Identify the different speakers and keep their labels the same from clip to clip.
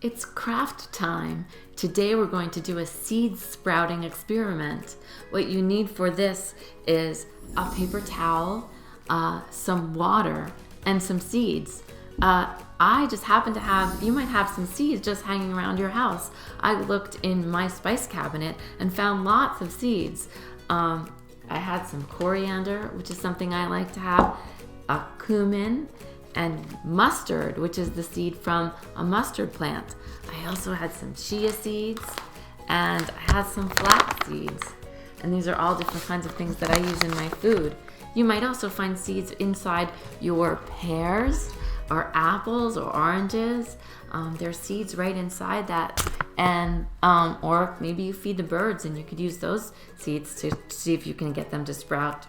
Speaker 1: It's craft time. Today we're going to do a seed sprouting experiment. What you need for this is a paper towel, some water, and some seeds. I just happen to have, you might have some seeds just hanging around your house. I looked in my spice cabinet and found lots of seeds. I had some coriander, which is something I like to have, cumin, and mustard, which is the seed from a mustard plant. I also had some chia seeds, and I had some flax seeds. And these are all different kinds of things that I use in my food. You might also find seeds inside your pears, or apples, or oranges. There's seeds right inside that. And or maybe you feed the birds and you could use those seeds to see if you can get them to sprout.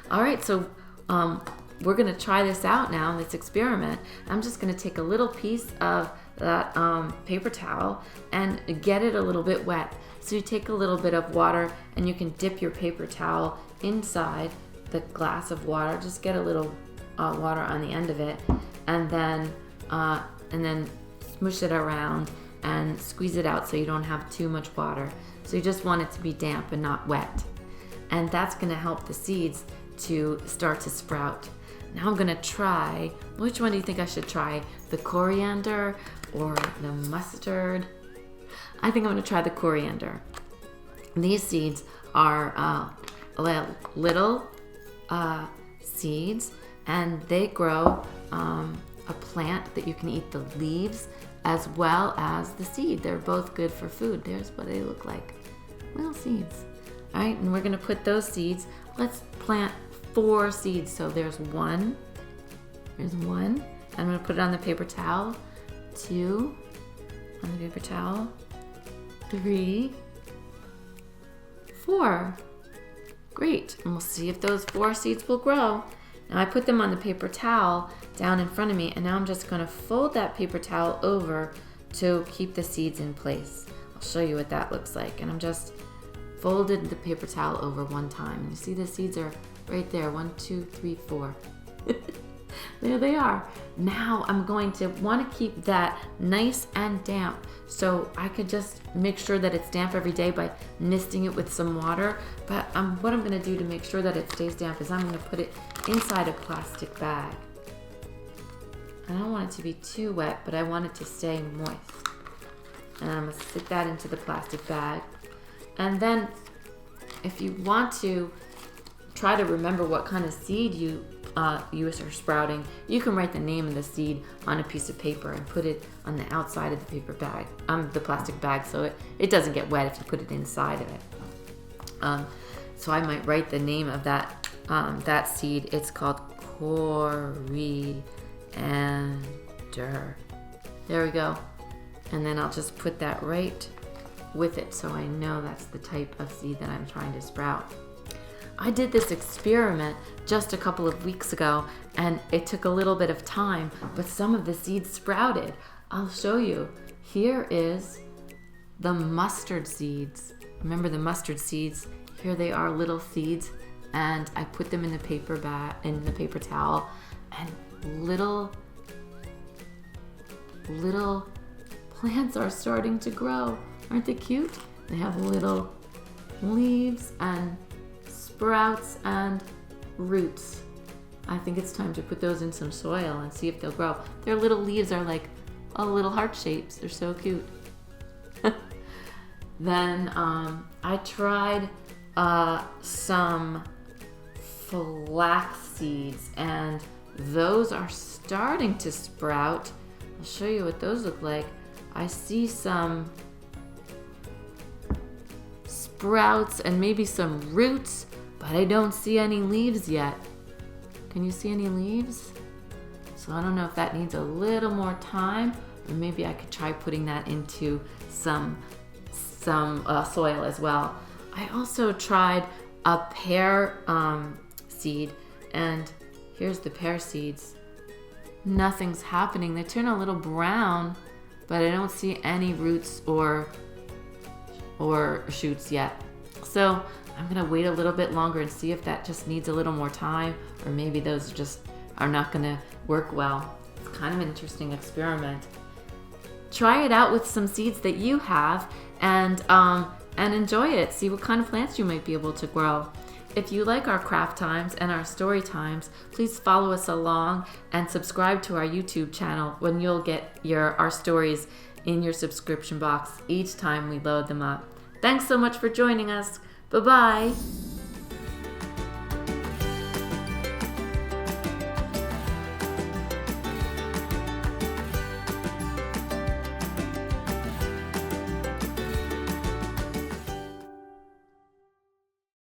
Speaker 1: All right, so we're gonna try this out now, this experiment. I'm just gonna take a little piece of that paper towel and get it a little bit wet. So you take a little bit of water and you can dip your paper towel inside the glass of water. Just get a little water on the end of it, and then smush it around and squeeze it out so you don't have too much water. So you just want it to be damp and not wet. And that's gonna help the seeds to start to sprout. Now I'm gonna try, which one do you think I should try? The coriander or the mustard? I think I'm gonna try the coriander. These seeds are little seeds, and they grow a plant that you can eat the leaves as well as the seed. They're both good for food. There's what they look like, little seeds. All right, and we're gonna put those seeds, let's plant 4 seeds. So there's one. I'm gonna put it on the paper towel. 2 on the paper towel. 3, 4. Great, and we'll see if those 4 seeds will grow. Now I put them on the paper towel down in front of me, and now I'm just gonna fold that paper towel over to keep the seeds in place. I'll show you what that looks like. And I'm just folded the paper towel over one time. And you see the seeds are right there, 1, 2, 3, 4. There they are. Now I'm going to want to keep that nice and damp. So I could just make sure that it's damp every day by misting it with some water. But what I'm going to do to make sure that it stays damp is I'm going to put it inside a plastic bag. I don't want it to be too wet, but I want it to stay moist. And I'm going to stick that into the plastic bag. And then if you want to try to remember what kind of seed you are sprouting, you can write the name of the seed on a piece of paper and put it on the outside of the paper bag, the plastic bag, so it doesn't get wet if you put it inside of it. So I might write the name of that seed. It's called coriander. There we go. And then I'll just put that right with it so I know that's the type of seed that I'm trying to sprout. I did this experiment just a couple of weeks ago, and it took a little bit of time, but some of the seeds sprouted. I'll show you. Here is the mustard seeds. Remember the mustard seeds? Here they are, little seeds, and I put them in the paper bag, in the paper towel, and little plants are starting to grow. Aren't they cute? They have little leaves and sprouts and roots. I think it's time to put those in some soil and see if they'll grow. Their little leaves are like little heart shapes. They're so cute. Then I tried some flax seeds, and those are starting to sprout. I'll show you what those look like. I see some sprouts and maybe some roots, but I don't see any leaves yet. Can you see any leaves? So I don't know if that needs a little more time, or maybe I could try putting that into some soil as well. I also tried a pear seed, and here's the pear seeds. Nothing's happening. They turn a little brown, but I don't see any roots or shoots yet. So I'm gonna wait a little bit longer and see if that just needs a little more time, or maybe those just are not gonna work well. It's kind of an interesting experiment. try it out with some seeds that you have and enjoy it. See what kind of plants you might be able to grow. If you like our craft times and our story times, please follow us along and subscribe to our YouTube channel when you'll get our stories in your subscription box each time we load them up. Thanks so much for joining us. Bye-bye.